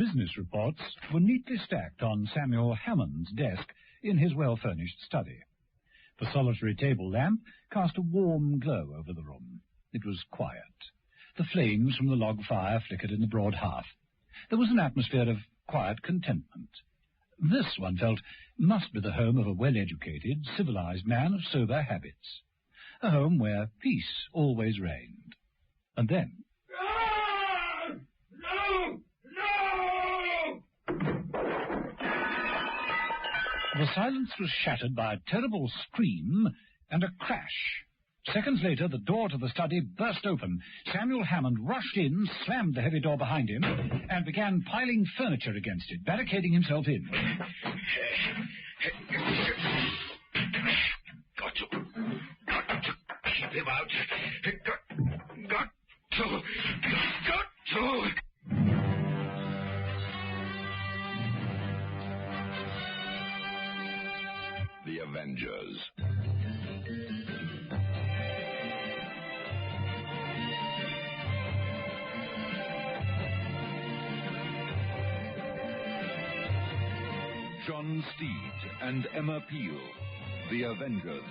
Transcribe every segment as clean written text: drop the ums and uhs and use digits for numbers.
Business reports were neatly stacked on Samuel Hammond's desk in his well-furnished study. The solitary table lamp cast a warm glow over the room. It was quiet. The flames from the log fire flickered in the broad hearth. There was an atmosphere of quiet contentment. This, one felt, must be the home of a well-educated, civilized man of sober habits. A home where peace always reigned. And then... The silence was shattered by a terrible scream and a crash. Seconds later, the door to the study burst open. Samuel Hammond rushed in, slammed the heavy door behind him, and began piling furniture against it, barricading himself in. Got to keep him out. Got to. The Avengers. John Steed and Emma Peel, The Avengers.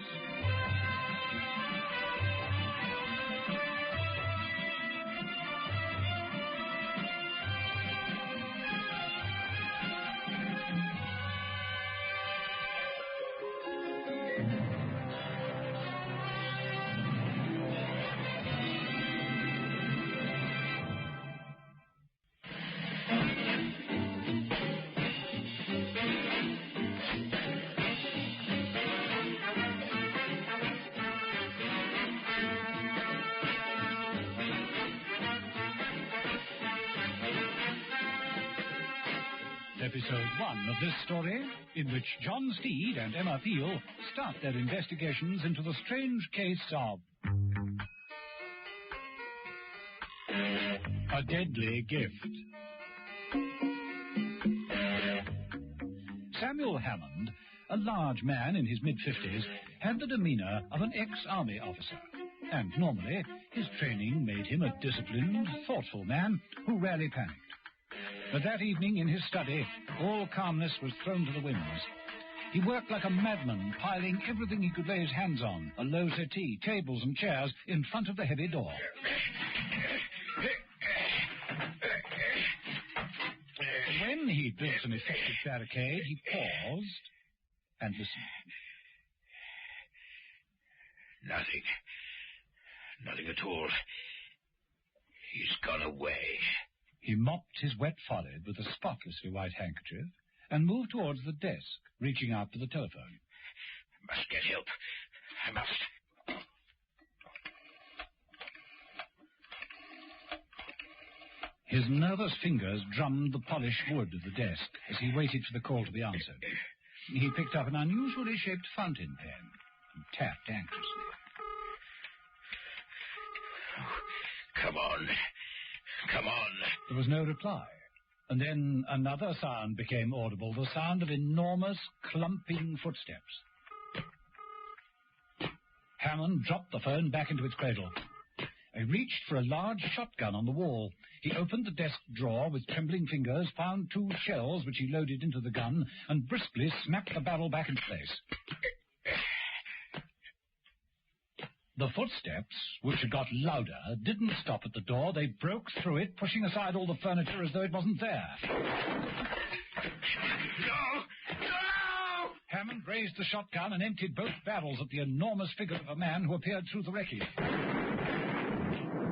Episode 1 of this story, in which John Steed and Emma Peel start their investigations into the strange case of a deadly gift. Samuel Hammond, a large man in his mid-50s, had the demeanor of an ex-army officer, and normally his training made him a disciplined, thoughtful man who rarely panicked. But that evening in his study, all calmness was thrown to the winds. He worked like a madman, piling everything he could lay his hands on, a low settee, tables and chairs, in front of the heavy door. When he'd built an effective barricade, he paused and listened. Nothing at all. He's gone away. He mopped his wet forehead with a spotlessly white handkerchief and moved towards the desk, reaching out for the telephone. Must get help. I must. His nervous fingers drummed the polished wood of the desk as he waited for the call to be answered. He picked up an unusually shaped fountain pen and tapped anxiously. Oh, come on. There was no reply, and then another sound became audible, the sound of enormous, clumping footsteps. Hammond dropped the phone back into its cradle. He reached for a large shotgun on the wall. He opened the desk drawer with trembling fingers, found 2 shells which he loaded into the gun, and briskly snapped the barrel back into place. The footsteps, which had got louder, didn't stop at the door. They broke through it, pushing aside all the furniture as though it wasn't there. No! Hammond raised the shotgun and emptied both barrels at the enormous figure of a man who appeared through the wreckage.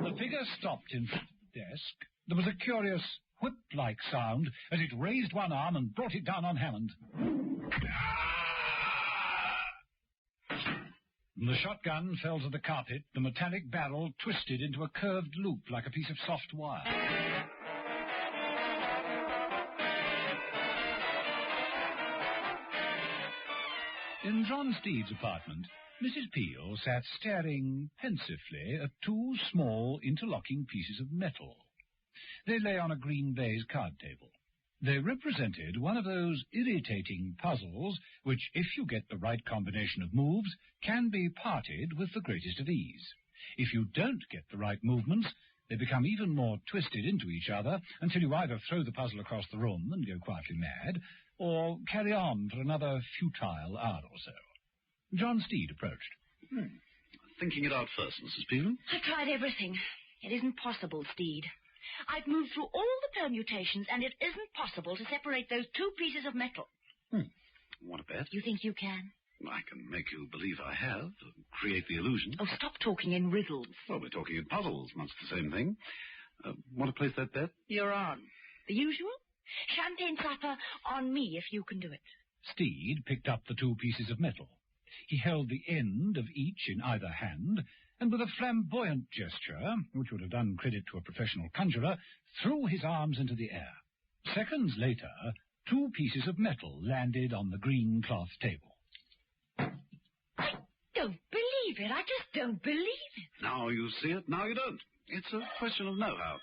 The figure stopped in front of the desk. There was a curious whip-like sound as it raised one arm and brought it down on Hammond. The shotgun fell to the carpet, the metallic barrel twisted into a curved loop like a piece of soft wire. In John Steed's apartment, Mrs. Peel sat staring pensively at 2 small interlocking pieces of metal. They lay on a green baize card table. They represented one of those irritating puzzles which, if you get the right combination of moves, can be parted with the greatest of ease. If you don't get the right movements, They become even more twisted into each other until you either throw the puzzle across the room and go quietly mad, or carry on for another futile hour or so. John Steed approached. Thinking it out first, Mrs. Peelham. I've tried everything. It isn't possible, Steed. I've moved through all the permutations, and it isn't possible to separate those two pieces of metal. Want a bet? You think you can? I can make you believe I have, create the illusion. Oh, stop talking in riddles. Well, we're talking in puzzles, much the same thing. Want to place that bet? You're on. The usual? Champagne supper on me if you can do it. Steed picked up the two pieces of metal. He held the end of each in either hand, and with a flamboyant gesture, which would have done credit to a professional conjurer, threw his arms into the air. Seconds later, two pieces of metal landed on the green cloth table. I don't believe it. I just don't believe it. Now you see it, now you don't. It's a question of know-how.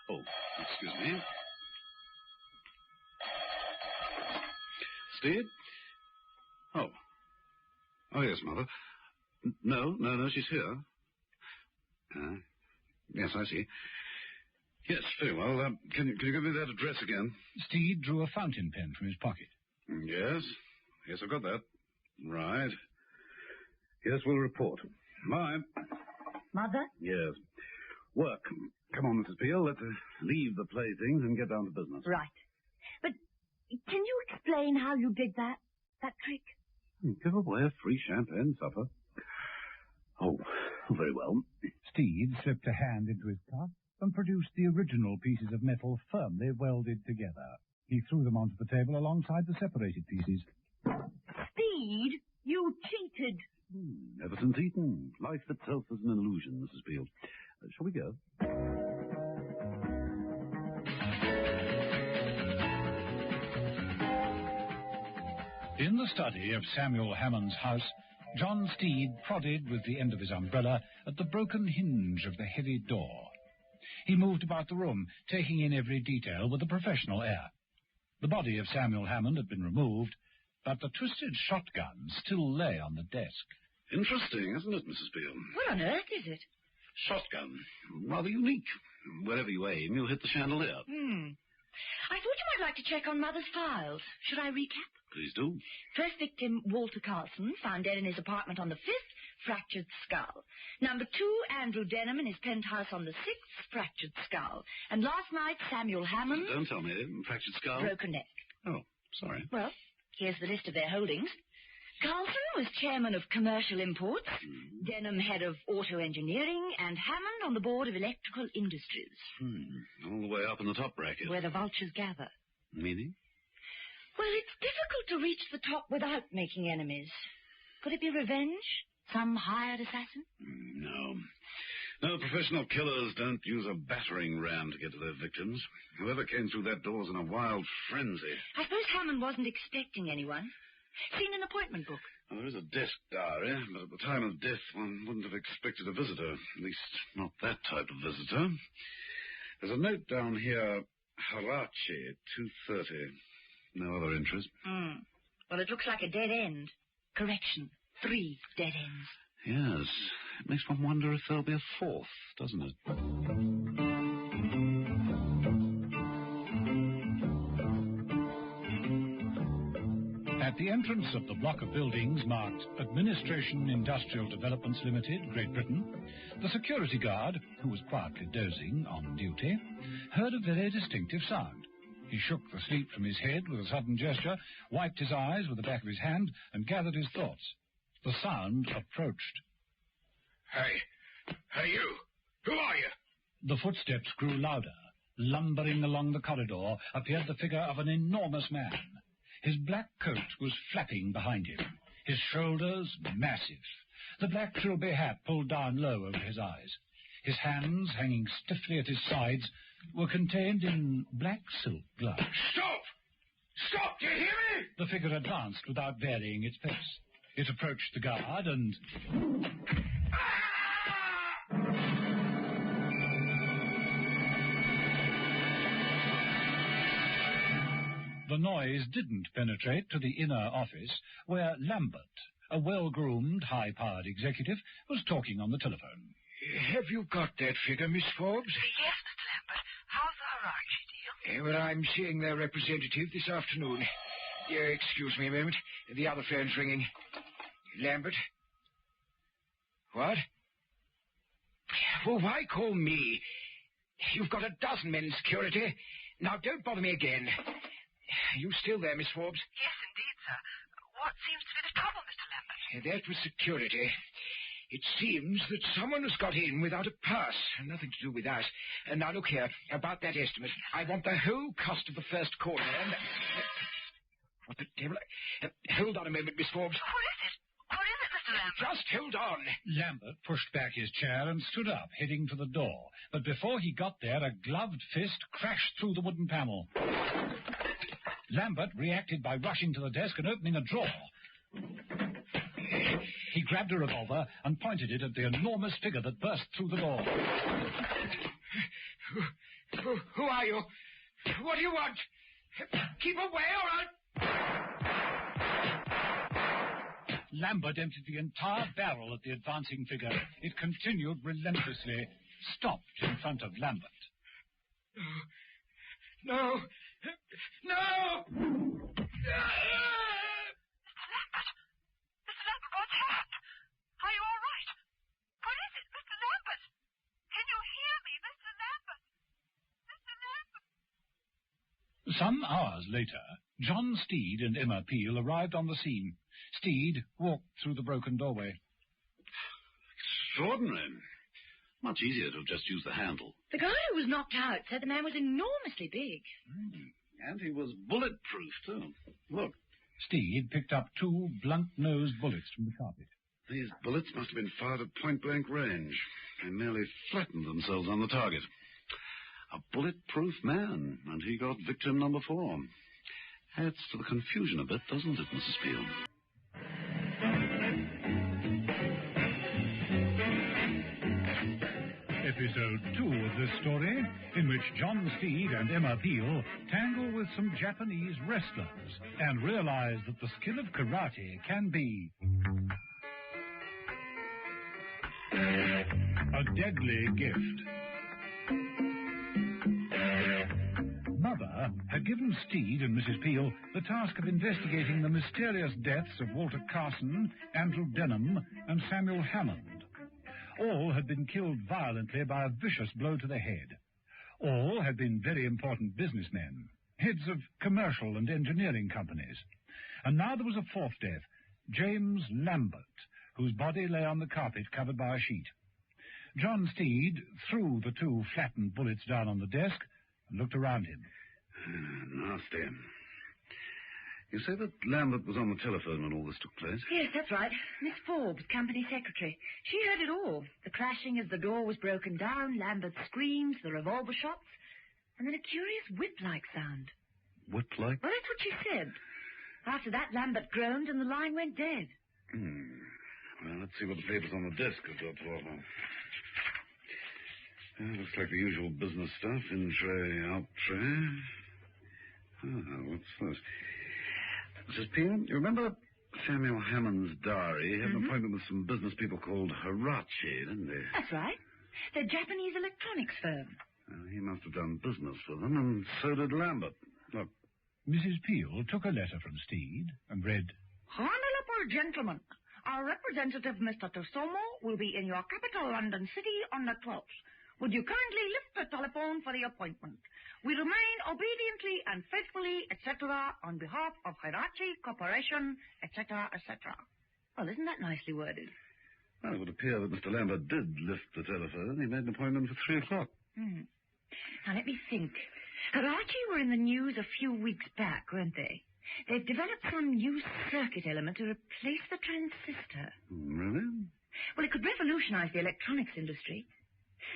Oh, excuse me. Steed? Oh, yes, Mother. No, she's here. Yes, I see. Yes, very well. Can you give me that address again? Steed drew a fountain pen from his pocket. Yes, I've got that. Right. Yes, we'll report. Bye. Mother? Yes. Work. Come on, Mrs. Peel. Let's leave the playthings and get down to business. Right. But can you explain how you did that trick? Give away a free champagne supper. Oh, very well. Steed slipped a hand into his cuff and produced the original pieces of metal firmly welded together. He threw them onto the table alongside the separated pieces. Steed, you cheated. Ever since Eton, life itself is an illusion, Mrs. Peel. Shall we go? In the study of Samuel Hammond's house, John Steed prodded with the end of his umbrella at the broken hinge of the heavy door. He moved about the room, taking in every detail with a professional air. The body of Samuel Hammond had been removed, but the twisted shotgun still lay on the desk. Interesting, isn't it, Mrs. Peel? What on earth is it? Shotgun. Rather unique. Wherever you aim, you'll hit the chandelier. I thought you might like to check on Mother's files. Should I recap? Please do. First victim, Walter Carlson, found dead in his apartment on the 5th, fractured skull. Number 2, Andrew Denham in his penthouse on the 6th, fractured skull. And last night, Samuel Hammond... Don't tell me. Fractured skull? Broken neck. Oh, sorry. Well, here's the list of their holdings. Carlson was chairman of commercial imports, Denham head of auto engineering, and Hammond on the board of electrical industries. All the way up in the top bracket. Where the vultures gather. Meaning? Well, it's difficult to reach the top without making enemies. Could it be revenge? Some hired assassin? No, professional killers don't use a battering ram to get to their victims. Whoever came through that door's in a wild frenzy. I suppose Hammond wasn't expecting anyone. Seen an appointment book? Well, there is a desk diary, but at the time of death one wouldn't have expected a visitor. At least, not that type of visitor. There's a note down here, Harachi, 2:30. No other interest. Well, it looks like a dead end. Correction, 3 dead ends. Yes. It makes one wonder if there'll be a fourth, doesn't it? At the entrance of the block of buildings marked Administration Industrial Developments Limited, Great Britain, the security guard, who was quietly dozing on duty, heard a very distinctive sound. He shook the sleep from his head with a sudden gesture, wiped his eyes with the back of his hand, and gathered his thoughts. The sound approached. Hey, you! Who are you? The footsteps grew louder. Lumbering along the corridor appeared the figure of an enormous man. His black coat was flapping behind him, his shoulders massive, the black trilby hat pulled down low over his eyes. His hands, hanging stiffly at his sides, were contained in black silk gloves. Stop! Stop! Do you hear me? The figure advanced without varying its pace. It approached the guard and... The noise didn't penetrate to the inner office, where Lambert, a well-groomed, high-powered executive, was talking on the telephone. Have you got that figure, Miss Forbes? Yes, Mr. Lambert. How's the Harachi deal? Well, I'm seeing their representative this afternoon. Excuse me a moment. The other phone's ringing. Lambert? What? Well, why call me? You've got a dozen men in security. Now, don't bother me again. You still there, Miss Forbes? Yes, indeed, sir. What seems to be the trouble, Mr. Lambert? That was security. It seems that someone has got in without a pass. Nothing to do with us. And now, look here. About that estimate. I want the whole cost of the first quarter. And... what the devil? Hold on a moment, Miss Forbes. What is it? What is it, Mr. Lambert? Just hold on. Lambert pushed back his chair and stood up, heading to the door. But before he got there, a gloved fist crashed through the wooden panel. Lambert reacted by rushing to the desk and opening a drawer. He grabbed a revolver and pointed it at the enormous figure that burst through the door. Who are you? What do you want? Keep away, or I'll... Lambert emptied the entire barrel at the advancing figure. It continued relentlessly, stopped in front of Lambert. No! No! Mr. Lambert! Mr. Lambert, what's happened? Are you all right? What is it, Mr. Lambert? Can you hear me, Mr. Lambert? Mr. Lambert! Some hours later, John Steed and Emma Peel arrived on the scene. Steed walked through the broken doorway. Extraordinary. Much easier to have just used the handle. The guy who was knocked out said the man was enormously big. And he was bulletproof, too. Look, Steed picked up 2 blunt-nosed bullets from the carpet. these bullets must have been fired at point-blank range. They merely flattened themselves on the target. A bulletproof man, and he got victim number 4. Adds to the confusion a bit, doesn't it, Mrs. Peel? Episode 2 of this story, in which John Steed and Emma Peel tangle with some Japanese wrestlers and realize that the skill of karate can be a deadly gift. Mother had given Steed and Mrs. Peel the task of investigating the mysterious deaths of Walter Carson, Andrew Denham, and Samuel Hammond. All had been killed violently by a vicious blow to the head. All had been very important businessmen, heads of commercial and engineering companies. And now there was a 4th death, James Lambert, whose body lay on the carpet covered by a sheet. John Steed threw the 2 flattened bullets down on the desk and looked around him. Nasty. You say that Lambert was on the telephone when all this took place? Yes, that's right. Miss Forbes, company secretary. She heard it all. The crashing as the door was broken down, Lambert's screams, the revolver shots, and then a curious whip-like sound. Whip-like? Well, that's what she said. After that, Lambert groaned and the line went dead. Well, let's see what the papers on the desk have got for her. Looks like the usual business stuff. In tray, out tray. What's this? Mrs. Peel, you remember Samuel Hammond's diary? He had an appointment with some business people called Harachi, didn't he? That's right. They're a Japanese electronics firm. He must have done business for them, and so did Lambert. Look. Mrs. Peel took a letter from Steed and read, Honorable gentlemen, our representative, Mr. Tosomo, will be in your capital, London City, on the 12th. Would you kindly lift the telephone for the appointment? We remain obediently and faithfully, etc., on behalf of Hirachi Corporation, etc., etc. Well, isn't that nicely worded? Well, it would appear that Mr. Lambert did lift the telephone. He made an appointment for 3 o'clock. Now, let me think. Hirachi were in the news a few weeks back, weren't they? They've developed some new circuit element to replace the transistor. Really? Well, it could revolutionize the electronics industry.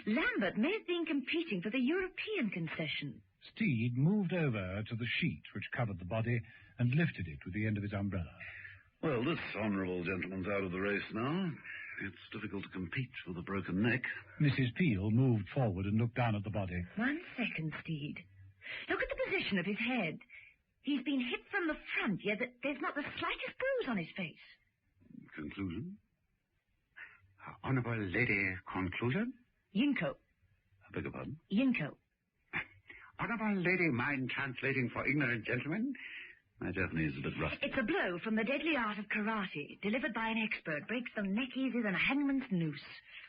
Lambert may have been competing for the European concession. Steed moved over to the sheet which covered the body and lifted it with the end of his umbrella. Well, this honourable gentleman's out of the race now. It's difficult to compete with a broken neck. Mrs. Peel moved forward and looked down at the body. 1 second, Steed. Look at the position of his head. He's been hit from the front, yet there's not the slightest bruise on his face. Conclusion? Honorable Lady Conclusion? Yinko. I beg your pardon? Yinko. Honorable Lady Mind Translating for Ignorant Gentlemen? My Japanese is a bit rusty. It's a blow from the deadly art of karate, delivered by an expert. Breaks the neck easier than a hangman's noose.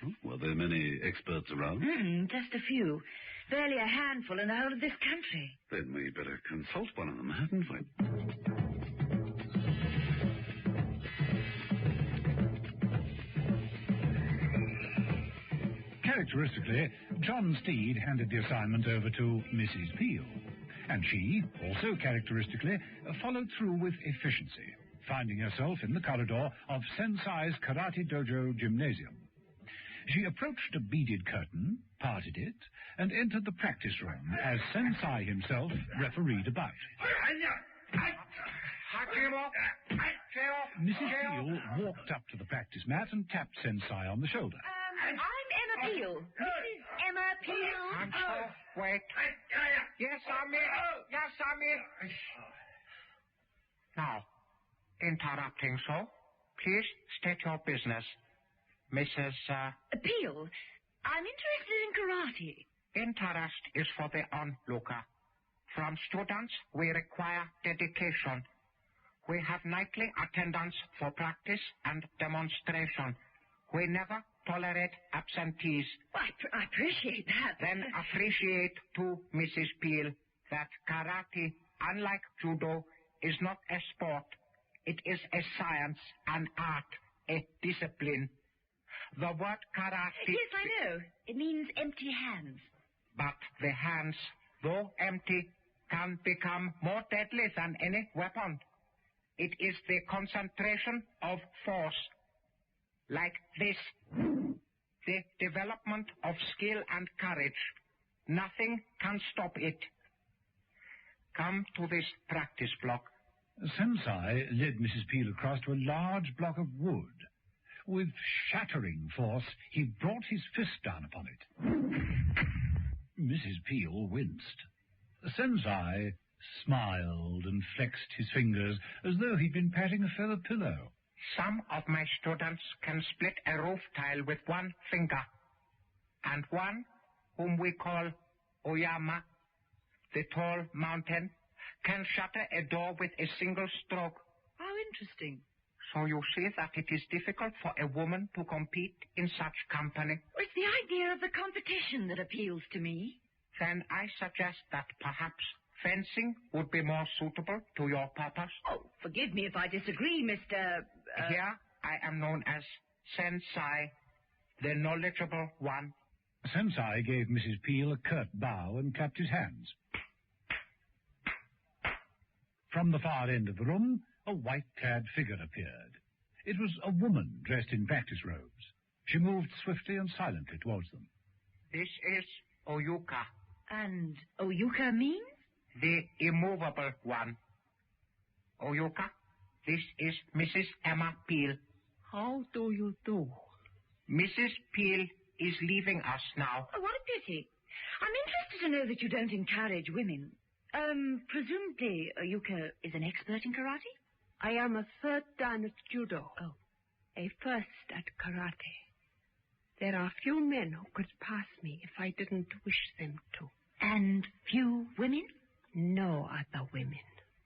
Oh, were there many experts around? Just a few. Barely a handful in the whole of this country. Then we better consult one of them, hadn't we? Characteristically, John Steed handed the assignment over to Mrs. Peel, and she, also characteristically, followed through with efficiency, finding herself in the corridor of Sensei's Karate Dojo Gymnasium. She approached a beaded curtain, parted it, and entered the practice room as Sensei himself refereed a bout. Mrs. Peel walked up to the practice mat and tapped Sensei on the shoulder. I'm Emma Peel. Mrs. Emma Peel. I'm so... Wait. Yes, I'm in. Yes, I'm in. Now, interrupting so, please state your business. Mrs. Peel, I'm interested in karate. Interest is for the onlooker. From students, we require dedication. We have nightly attendance for practice and demonstration. We never tolerate absentees. Well, I appreciate that. Then appreciate, too, Mrs. Peel, that karate, unlike judo, is not a sport. It is a science, an art, a discipline. The word karate... Yes, I know. It means empty hands. But the hands, though empty, can become more deadly than any weapon. It is the concentration of force. Like this. The development of skill and courage. Nothing can stop it. Come to this practice block. Sensei led Mrs. Peel across to a large block of wood. With shattering force, he brought his fist down upon it. Mrs. Peel winced. Sensei smiled and flexed his fingers as though he'd been patting a feather pillow. Some of my students can split a roof tile with one finger. And one, whom we call Oyama, the tall mountain, can shatter a door with a single stroke. How interesting. So you see that it is difficult for a woman to compete in such company. It's the idea of the competition that appeals to me. Then I suggest that perhaps fencing would be more suitable to your purpose. Oh, forgive me if I disagree, Mr. Here I am known as Sensei, the knowledgeable one. Sensei gave Mrs. Peel a curt bow and clapped his hands. From the far end of the room, a white-clad figure appeared. It was a woman dressed in practice robes. She moved swiftly and silently towards them. This is Oyuka. And Oyuka means? The immovable one. Oyuka, this is Mrs. Emma Peel. How do you do? Mrs. Peel is leaving us now. Oh, what a pity. I'm interested to know that you don't encourage women. Presumably, Oyuka is an expert in karate? I am a third dan at judo. Oh. A first at karate. There are few men who could pass me if I didn't wish them to. And few women? No other women.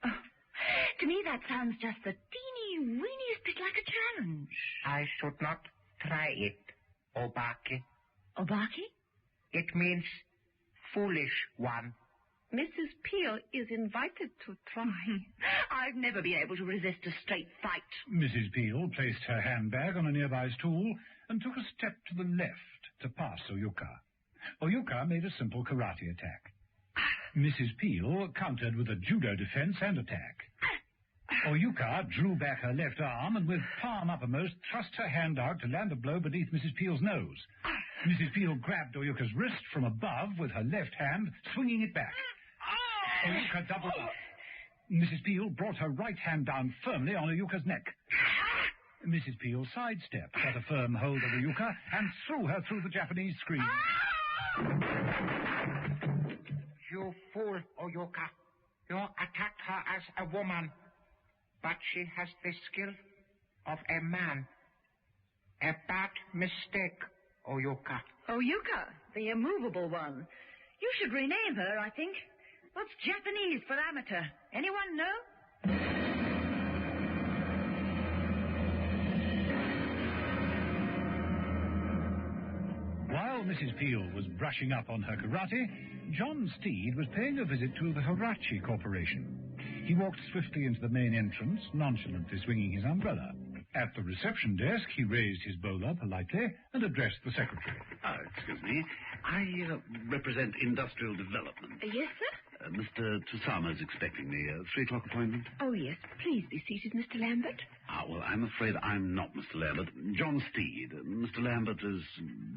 Oh, to me that sounds just the teeny-weeniest bit like a challenge. I should not try it, Obaki. Obaki? It means foolish one. Mrs. Peel is invited to try. I've never been able to resist a straight fight. Mrs. Peel placed her handbag on a nearby stool and took a step to the left to pass Oyuka. Oyuka made a simple karate attack. Mrs. Peel countered with a judo defense and attack. Oyuka drew back her left arm and with palm uppermost thrust her hand out to land a blow beneath Mrs. Peel's nose. Mrs. Peel grabbed Oyuka's wrist from above with her left hand, swinging it back. Oyuka doubled up. Mrs. Peel brought her right hand down firmly on Oyuka's neck. Mrs. Peel sidestepped, got a firm hold of Oyuka, and threw her through the Japanese screen. You fool, Oyuka. You attacked her as a woman, but she has the skill of a man. A bad mistake, Oyuka. Oyuka, the immovable one. You should rename her, I think. What's Japanese for amateur? Anyone know? While Mrs. Peel was brushing up on her karate, John Steed was paying a visit to the Hirachi Corporation. He walked swiftly into the main entrance, nonchalantly swinging his umbrella. At the reception desk, he raised his bowler politely and addressed the secretary. Excuse me. I represent Industrial Development. Yes, sir? Mr. Tusama's expecting me. 3 o'clock appointment? Oh, yes. Please be seated, Mr. Lambert. Well, I'm afraid I'm not Mr. Lambert. John Steed. Mr. Lambert is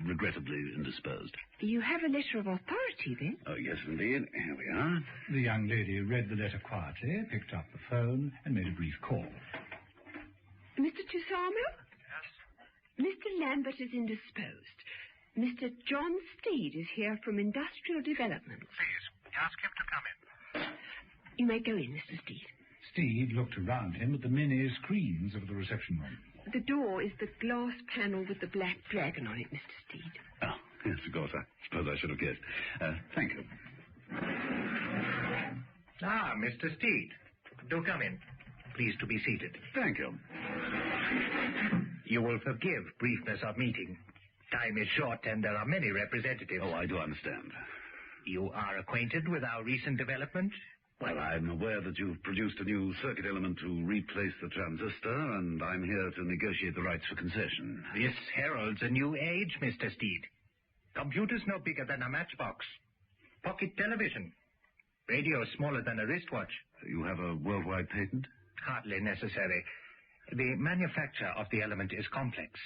regrettably indisposed. You have a letter of authority, then? Oh, yes, indeed. Here we are. The young lady read the letter quietly, picked up the phone, and made a brief call. Mr. Tusamo? Yes? Mr. Lambert is indisposed. Mr. John Steed is here from Industrial Development. Please, ask him to come in. You may go in, Mr. Steed. Steed looked around him at the many screens of the reception room. The door is the glass panel with the black dragon on it, Mr. Steed. Oh, yes, of course. I suppose I should have guessed. Thank you. Mr. Steed. Do come in. Please to be seated. Thank you. You will forgive briefness of meeting. Time is short and there are many representatives. Oh, I do understand. You are acquainted with our recent development? Well, I'm aware that you've produced a new circuit element to replace the transistor, and I'm here to negotiate the rights for concession. This heralds a new age, Mr. Steed. Computers no bigger than a matchbox. Pocket television. Radio smaller than a wristwatch. You have a worldwide patent? Hardly necessary. The manufacture of the element is complex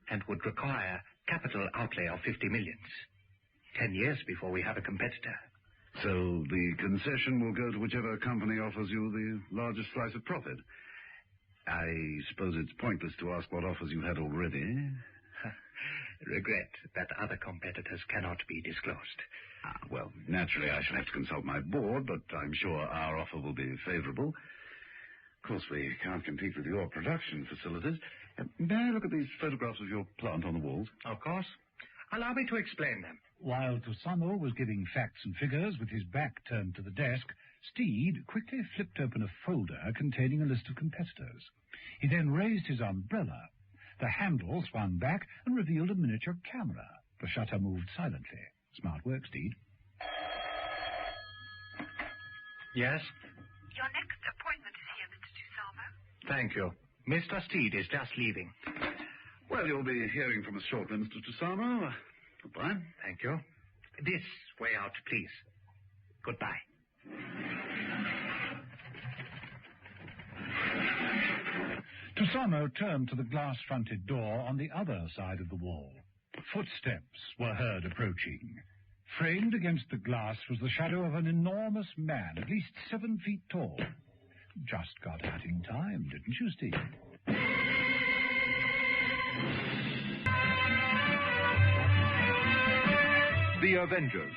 and would require capital outlay of 50 millions. 10 years before we have a competitor. So the concession will go to whichever company offers you the largest slice of profit. I suppose it's pointless to ask what offers you had already. Regret that other competitors cannot be disclosed. Well, naturally I shall have to consult my board, but I'm sure our offer will be favorable. Of course, we can't compete with your production facilities. May I look at these photographs of your plant on the walls? Of course. Allow me to explain them. While Tusamo was giving facts and figures with his back turned to the desk, Steed quickly flipped open a folder containing a list of competitors. He then raised his umbrella. The handle swung back and revealed a miniature camera. The shutter moved silently. Smart work, Steed. Yes? Your next appointment is here, Mr. Tusamo. Thank you. Mr. Steed is just leaving. Well, you'll be hearing from us shortly, Mr. Tusamo. Goodbye. Thank you. This way out, please. Goodbye. Tusamo turned to the glass-fronted door on the other side of the wall. Footsteps were heard approaching. Framed against the glass was the shadow of an enormous man, at least 7 feet tall. Just got out in time, didn't you, Steve? The Avengers.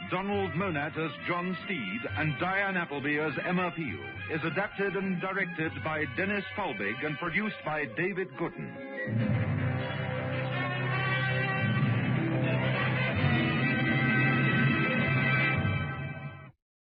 Donald Monat as John Steed and Diane Appleby as Emma Peel is adapted and directed by Dennis Falbig and produced by David Gooden.